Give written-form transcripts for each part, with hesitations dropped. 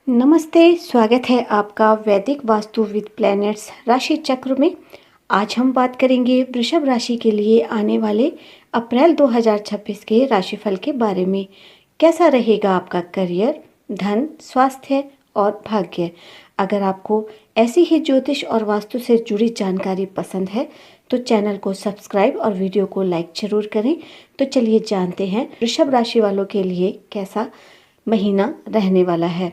नमस्ते, स्वागत है आपका वैदिक वास्तु विद प्लैनेट्स राशि चक्र में। आज हम बात करेंगे वृषभ राशि के लिए आने वाले अप्रैल 2026 के राशिफल के बारे में। कैसा रहेगा आपका करियर, धन, स्वास्थ्य और भाग्य। अगर आपको ऐसी ही ज्योतिष और वास्तु से जुड़ी जानकारी पसंद है तो चैनल को सब्सक्राइब और वीडियो को लाइक जरूर करें। तो चलिए जानते हैं वृषभ राशि वालों के लिए कैसा महीना रहने वाला है।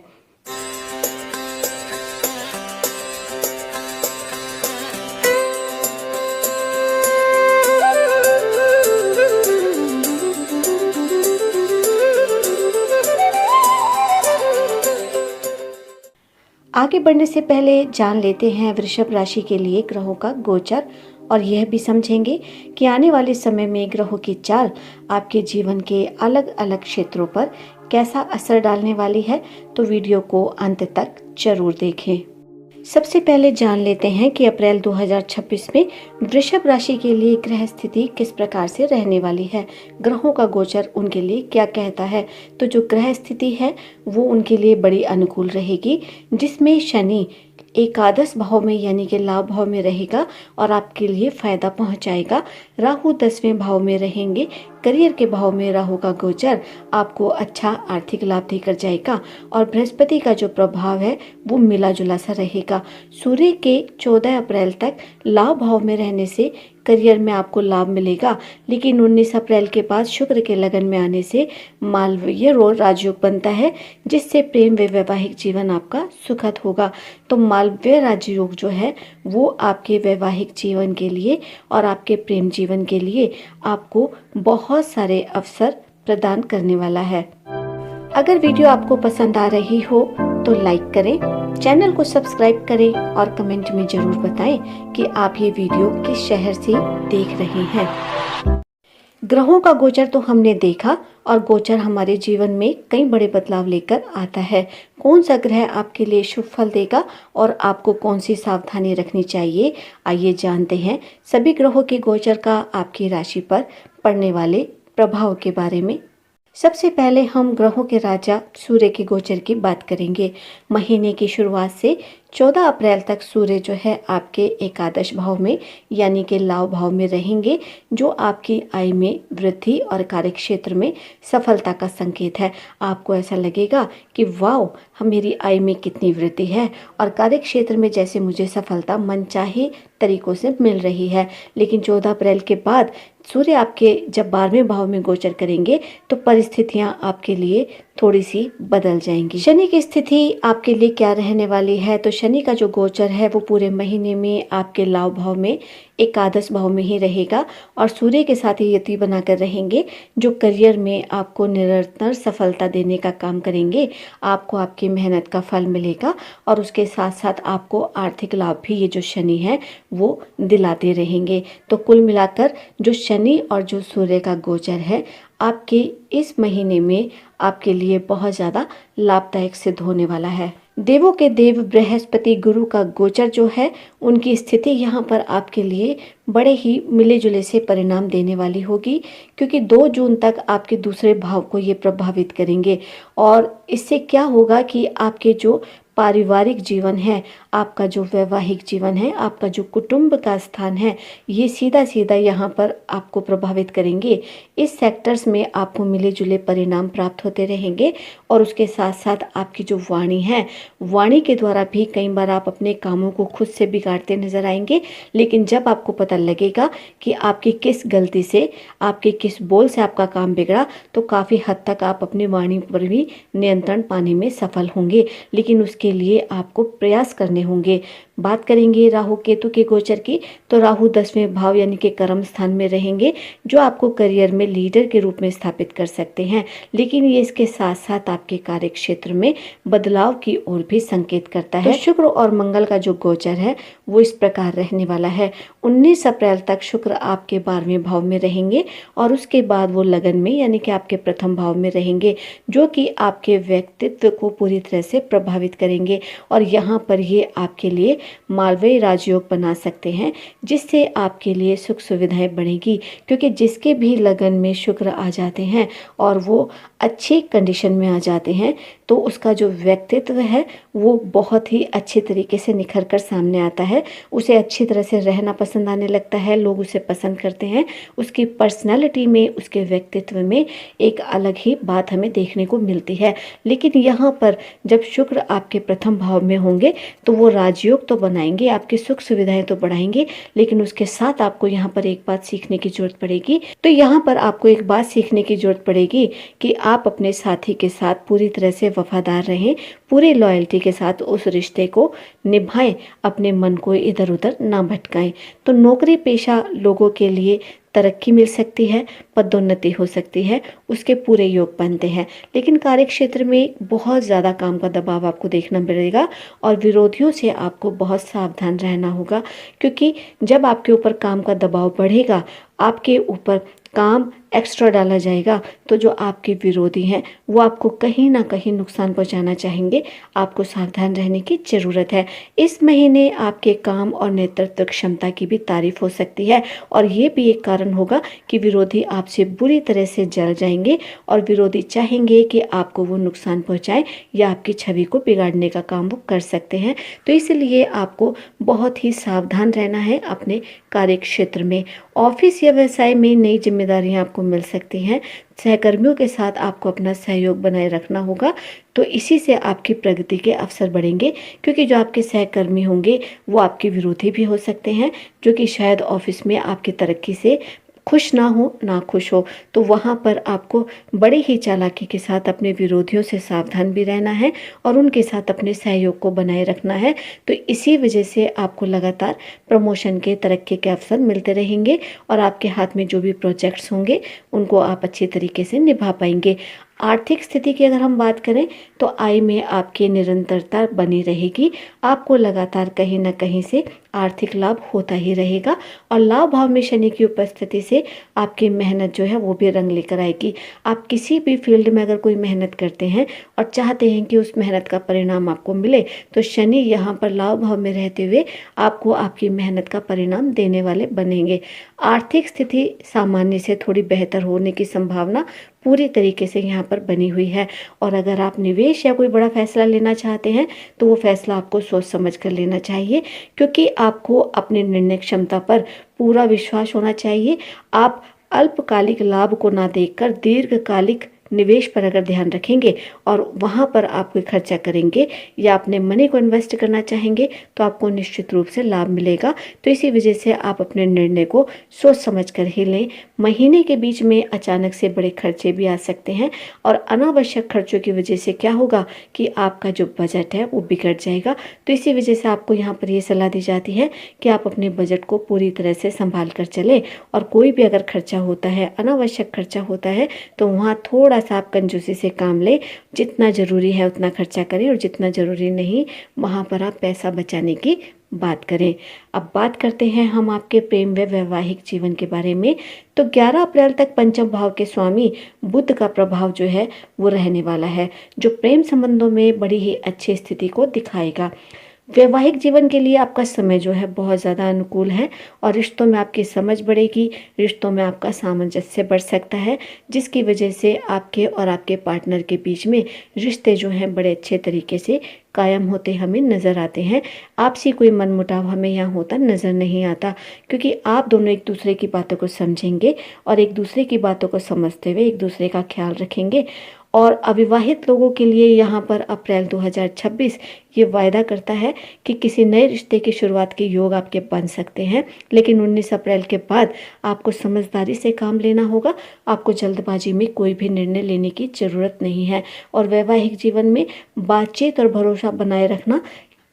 आगे बढ़ने से पहले जान लेते हैं वृषभ राशि के लिए ग्रहों का गोचर और यह भी समझेंगे कि आने वाले समय में ग्रहों की चाल आपके जीवन के अलग अलग क्षेत्रों पर कैसा असर डालने वाली है। तो वीडियो को अंत तक जरूर देखें। सबसे पहले जान लेते हैं कि अप्रैल 2026 में वृषभ राशि के लिए ग्रह स्थिति किस प्रकार से रहने वाली है, ग्रहों का गोचर उनके लिए क्या कहता है। तो जो ग्रह स्थिति है वो उनके लिए बड़ी अनुकूल रहेगी, जिसमें शनि एकादश भाव में यानी कि लाभ भाव में रहेगा और आपके लिए फायदा पहुंचाएगा। राहु 10वें भाव में रहेंगे। करियर के भाव में राहु का गोचर आपको अच्छा आर्थिक लाभ देकर जाएगा और बृहस्पति का जो प्रभाव है वो मिला जुला सा रहेगा। सूर्य के 14 अप्रैल तक लाभ भाव में रहने से करियर में आपको लाभ मिलेगा, लेकिन 19 अप्रैल के बाद शुक्र के लगन में आने से मालवीय राजयोग बनता है, जिससे प्रेम व वैवाहिक जीवन आपका सुखद होगा। तो मालवीय राजयोग जो है वो आपके वैवाहिक जीवन के लिए और आपके प्रेम जीवन के लिए आपको बहुत सारे अवसर प्रदान करने वाला है। अगर वीडियो आपको पसंद आ रही हो तो लाइक करें, चैनल को सब्सक्राइब करें और कमेंट में जरूर बताएं कि आप ये वीडियो किस शहर से देख रहे हैं। ग्रहों का गोचर तो हमने देखा और गोचर हमारे जीवन में कई बड़े बदलाव लेकर आता है। कौन सा ग्रह आपके लिए शुभ फल देगा और आपको कौन सी सावधानी रखनी चाहिए, आइए जानते हैं सभी ग्रहों के गोचर का आपकी राशि पर पड़ने वाले प्रभाव के बारे में। सबसे पहले हम ग्रहों के राजा सूर्य के गोचर की बात करेंगे। महीने की शुरुआत से 14 अप्रैल तक सूर्य जो है आपके एकादश भाव में यानी कि लाभ भाव में रहेंगे, जो आपकी आय में वृद्धि और कार्य क्षेत्र में सफलता का संकेत है। आपको ऐसा लगेगा कि वाह, मेरी आय में कितनी वृद्धि है और कार्य क्षेत्र में जैसे मुझे सफलता मनचाहे तरीकों से मिल रही है। लेकिन 14 अप्रैल के बाद सूर्य आपके जब 12वें भाव में गोचर करेंगे तो परिस्थितियां आपके लिए थोड़ी सी बदल जाएंगी। शनि की स्थिति आपके लिए क्या रहने वाली है, तो शनि का जो गोचर है वो पूरे महीने में आपके लाभ भाव में एकादश भाव में ही रहेगा और सूर्य के साथ ही युति बनाकर रहेंगे, जो करियर में आपको निरंतर सफलता देने का काम करेंगे। आपको आपकी मेहनत का फल मिलेगा और उसके साथ साथ आपको आर्थिक लाभ भी ये जो शनि है वो दिलाते रहेंगे। तो कुल मिलाकर जो शनि और जो सूर्य का गोचर है आपके इस महीने में आपके लिए बहुत ज़्यादा लाभदायक सिद्ध होने वाला है। देवों के देव बृहस्पति गुरु का गोचर जो है उनकी स्थिति यहाँ पर आपके लिए बड़े ही मिले जुले से परिणाम देने वाली होगी, क्योंकि 2 जून तक आपके दूसरे भाव को ये प्रभावित करेंगे। और इससे क्या होगा कि आपके जो पारिवारिक जीवन है, आपका जो वैवाहिक जीवन है, आपका जो कुटुंब का स्थान है, ये सीधा सीधा यहाँ पर आपको प्रभावित करेंगे। इस सेक्टर्स में आपको मिले जुले परिणाम प्राप्त होते रहेंगे और उसके साथ साथ आपकी जो वाणी है, वाणी के द्वारा भी कई बार आप अपने कामों को खुद से बिगाड़ते नजर आएंगे। लेकिन जब आपको पता लगेगा कि आपकी किस गलती से, आपके किस बोल से आपका काम बिगड़ा, तो काफ़ी हद तक आप अपनी वाणी पर भी नियंत्रण पाने में सफल होंगे। लेकिन उसके लिए आपको प्रयास करने होंगे। बात करेंगे राहु केतु के गोचर की, तो राहु 10वें भाव यानी कि कर्म स्थान में रहेंगे, जो आपको करियर में लीडर के रूप में स्थापित कर सकते हैं। लेकिन ये इसके साथ साथ आपके कार्य क्षेत्र में बदलाव की ओर भी संकेत करता है। तो शुक्र और मंगल का जो गोचर है वो इस प्रकार रहने वाला है। 19 अप्रैल तक शुक्र आपके 12वें भाव में रहेंगे और उसके बाद वो लगन में यानी कि आपके प्रथम भाव में रहेंगे, जो कि आपके व्यक्तित्व को पूरी तरह से प्रभावित करेंगे। और यहाँ पर ये आपके लिए मालवीय राजयोग बना सकते हैं, जिससे आपके लिए सुख सुविधाएं बढ़ेगी, क्योंकि जिसके भी लगन में शुक्र आ जाते हैं और वो अच्छी कंडीशन में आ जाते हैं तो उसका जो व्यक्तित्व है वो बहुत ही अच्छे तरीके से निखर कर सामने आता है। उसे अच्छी तरह से रहना पसंद आने लगता है, लोग उसे पसंद करते हैं। उसकी पर्सनैलिटी में, उसके व्यक्तित्व में एक अलग ही बात हमें देखने को मिलती है। लेकिन यहाँ पर जब शुक्र आपके प्रथम भाव में होंगे तो वो राजयोग तो बनाएंगे, आपकी सुख सुविधाएं तो बढ़ाएंगे, लेकिन उसके साथ आपको यहाँ पर एक बात सीखने की जरूरत पड़ेगी। तो यहाँ पर आपको एक बात सीखने की जरूरत पड़ेगी कि आप अपने साथी के साथ पूरी तरह से वफादार रहें, पूरी लॉयल्टी के साथ उस रिश्ते को निभाएं, अपने मन को इधर उधर ना भटकाएं। तो नौकरी पेशा लोगों के लिए तरक्की मिल सकती है, पदोन्नति हो सकती है, उसके पूरे योग बनते हैं। लेकिन कार्य क्षेत्र में बहुत ज़्यादा काम का दबाव आपको देखना मिलेगा और विरोधियों से आपको बहुत सावधान रहना होगा, क्योंकि जब आपके ऊपर काम का दबाव बढ़ेगा, आपके ऊपर काम एक्स्ट्रा डाला जाएगा, तो जो आपके विरोधी हैं वो आपको कहीं ना कहीं नुकसान पहुंचाना चाहेंगे। आपको सावधान रहने की ज़रूरत है। इस महीने आपके काम और नेतृत्व क्षमता की भी तारीफ हो सकती है और ये भी एक कारण होगा कि विरोधी आपसे बुरी तरह से जल जाएंगे और विरोधी चाहेंगे कि आपको वो नुकसान पहुंचाएं या आपकी छवि को बिगाड़ने का काम वो कर सकते हैं। तो इसलिए आपको बहुत ही सावधान रहना है अपने कार्य क्षेत्र में। ऑफिस या व्यवसाय में नई जिम्मेदारियां आपको मिल सकती हैं। सहकर्मियों के साथ आपको अपना सहयोग बनाए रखना होगा, तो इसी से आपकी प्रगति के अवसर बढ़ेंगे, क्योंकि जो आपके सहकर्मी होंगे वो आपके विरोधी भी हो सकते हैं, जो कि शायद ऑफिस में आपकी तरक्की से खुश ना हो, ना खुश हो। तो वहाँ पर आपको बड़ी ही चालाकी के साथ अपने विरोधियों से सावधान भी रहना है और उनके साथ अपने सहयोग को बनाए रखना है। तो इसी वजह से आपको लगातार प्रमोशन के, तरक्की के अवसर मिलते रहेंगे और आपके हाथ में जो भी प्रोजेक्ट्स होंगे उनको आप अच्छी तरीके से निभा पाएंगे। आर्थिक स्थिति की अगर हम बात करें तो आय में आपकी निरंतरता बनी रहेगी। आपको लगातार कहीं ना कहीं से आर्थिक लाभ होता ही रहेगा और लाभ भाव में शनि की उपस्थिति से आपकी मेहनत जो है वो भी रंग लेकर आएगी। आप किसी भी फील्ड में अगर कोई मेहनत करते हैं और चाहते हैं कि उस मेहनत का परिणाम आपको मिले, तो शनि यहाँ पर लाभ भाव में रहते हुए आपको आपकी मेहनत का परिणाम देने वाले बनेंगे। आर्थिक स्थिति सामान्य से थोड़ी बेहतर होने की संभावना पूरी तरीके से यहाँ पर बनी हुई है। और अगर आप निवेश या कोई बड़ा फैसला लेना चाहते हैं तो वो फैसला आपको सोच समझ कर लेना चाहिए, क्योंकि आपको अपने निर्णय क्षमता पर पूरा विश्वास होना चाहिए। आप अल्पकालिक लाभ को ना देखकर दीर्घकालिक निवेश पर अगर ध्यान रखेंगे और वहाँ पर आप कोई खर्चा करेंगे या अपने मनी को इन्वेस्ट करना चाहेंगे तो आपको निश्चित रूप से लाभ मिलेगा। तो इसी वजह से आप अपने निर्णय को सोच समझ कर ही लें। महीने के बीच में अचानक से बड़े खर्चे भी आ सकते हैं और अनावश्यक खर्चों की वजह से क्या होगा कि आपका जो बजट है वो बिगड़ जाएगा। तो इसी वजह से आपको यहाँ पर ये सलाह दी जाती है कि आप अपने बजट को पूरी तरह से संभाल कर चलें और कोई भी अगर खर्चा होता है, अनावश्यक खर्चा होता है, तो वहाँ थोड़ा सा आप कंजूसी से काम लें। जितना ज़रूरी है उतना खर्चा करें और जितना ज़रूरी नहीं वहाँ पर आप पैसा बचाने की बात करें। अब बात करते हैं हम आपके प्रेम व वैवाहिक जीवन के बारे में। तो 11 अप्रैल तक पंचम भाव के स्वामी बुध का प्रभाव जो है वो रहने वाला है, जो प्रेम संबंधों में बड़ी ही अच्छी स्थिति को दिखाएगा। वैवाहिक जीवन के लिए आपका समय जो है बहुत ज़्यादा अनुकूल है और रिश्तों में आपकी समझ बढ़ेगी, रिश्तों में आपका सामंजस्य बढ़ सकता है, जिसकी वजह से आपके और आपके पार्टनर के बीच में रिश्ते जो हैं बड़े अच्छे तरीके से कायम होते हमें नज़र आते हैं। आपसी कोई मनमुटाव हमें यहाँ होता नज़र नहीं आता, क्योंकि आप दोनों एक दूसरे की बातों को समझेंगे और एक दूसरे की बातों को समझते हुए एक दूसरे का ख्याल रखेंगे। और अविवाहित लोगों के लिए यहाँ पर अप्रैल 2026 ये वायदा करता है कि किसी नए रिश्ते की शुरुआत के योग आपके बन सकते हैं, लेकिन 19 अप्रैल के बाद आपको समझदारी से काम लेना होगा। आपको जल्दबाजी में कोई भी निर्णय लेने की ज़रूरत नहीं है। और वैवाहिक जीवन में बातचीत और भरोसा बनाए रखना,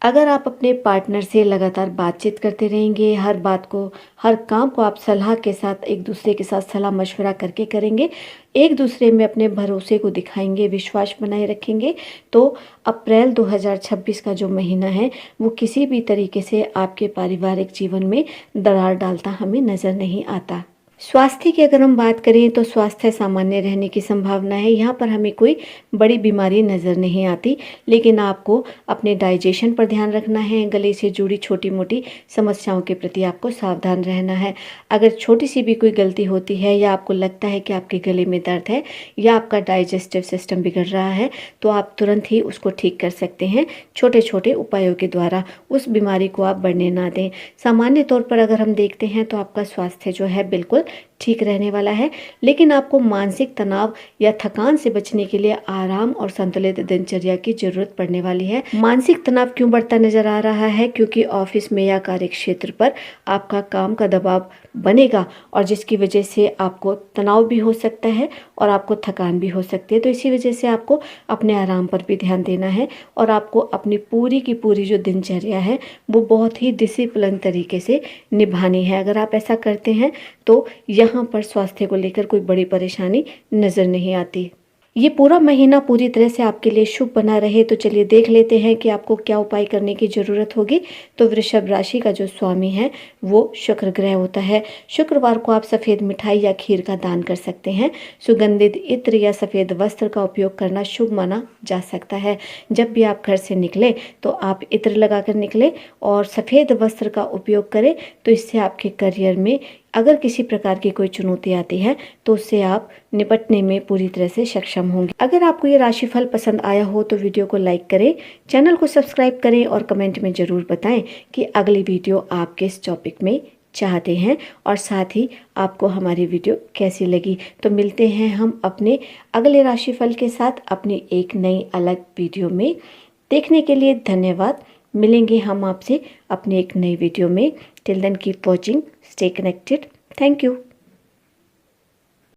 अगर आप अपने पार्टनर से लगातार बातचीत करते रहेंगे, हर बात को, हर काम को आप सलाह के साथ एक दूसरे के साथ सलाह मशवरा करके करेंगे, एक दूसरे में अपने भरोसे को दिखाएंगे, विश्वास बनाए रखेंगे, तो अप्रैल 2026 का जो महीना है वो किसी भी तरीके से आपके पारिवारिक जीवन में दरार डालता हमें नज़र नहीं आता। स्वास्थ्य की अगर हम बात करें तो स्वास्थ्य सामान्य रहने की संभावना है। यहाँ पर हमें कोई बड़ी बीमारी नज़र नहीं आती, लेकिन आपको अपने डाइजेशन पर ध्यान रखना है। गले से जुड़ी छोटी मोटी समस्याओं के प्रति आपको सावधान रहना है। अगर छोटी सी भी कोई गलती होती है या आपको लगता है कि आपके गले में दर्द है या आपका डाइजेस्टिव सिस्टम बिगड़ रहा है, तो आप तुरंत ही उसको ठीक कर सकते हैं छोटे छोटे उपायों के द्वारा। उस बीमारी को आप बढ़ने ना दें। सामान्य तौर पर अगर हम देखते हैं तो आपका स्वास्थ्य जो है बिल्कुल ठीक रहने वाला है, लेकिन आपको मानसिक तनाव या थकान से बचने के लिए आराम और संतुलित दिनचर्या की जरूरत पड़ने वाली है। मानसिक तनाव क्यों बढ़ता नजर आ रहा है? क्योंकि ऑफिस में या कार्य क्षेत्र पर आपका काम का दबाव बनेगा और जिसकी वजह से आपको तनाव भी हो सकता है और आपको थकान भी हो सकती है। तो इसी वजह से आपको अपने आराम पर भी ध्यान देना है और आपको अपनी पूरी की पूरी जो दिनचर्या है वो बहुत ही डिसिप्लिन तरीके से निभानी है। अगर आप ऐसा करते हैं तो यहाँ पर स्वास्थ्य को लेकर कोई बड़ी परेशानी नज़र नहीं आती। ये पूरा महीना पूरी तरह से आपके लिए शुभ बना रहे तो चलिए देख लेते हैं कि आपको क्या उपाय करने की ज़रूरत होगी। तो वृषभ राशि का जो स्वामी है वो शुक्र ग्रह होता है। शुक्रवार को आप सफ़ेद मिठाई या खीर का दान कर सकते हैं। सुगंधित इत्र या सफ़ेद वस्त्र का उपयोग करना शुभ माना जा सकता है। जब भी आप घर से निकले तो आप इत्र लगाकर निकले और सफ़ेद वस्त्र का उपयोग करें, तो इससे आपके करियर में अगर किसी प्रकार की कोई चुनौती आती है तो उससे आप निपटने में पूरी तरह से सक्षम होंगे। अगर आपको ये राशिफल पसंद आया हो तो वीडियो को लाइक करें, चैनल को सब्सक्राइब करें और कमेंट में ज़रूर बताएं कि अगली वीडियो आप किस टॉपिक में चाहते हैं और साथ ही आपको हमारी वीडियो कैसी लगी। तो मिलते हैं हम अपने अगले राशिफल के साथ अपनी एक नई अलग वीडियो में। देखने के लिए धन्यवाद। मिलेंगे हम आपसे अपने एक नई वीडियो में। Till then keep watching, stay connected. Thank you.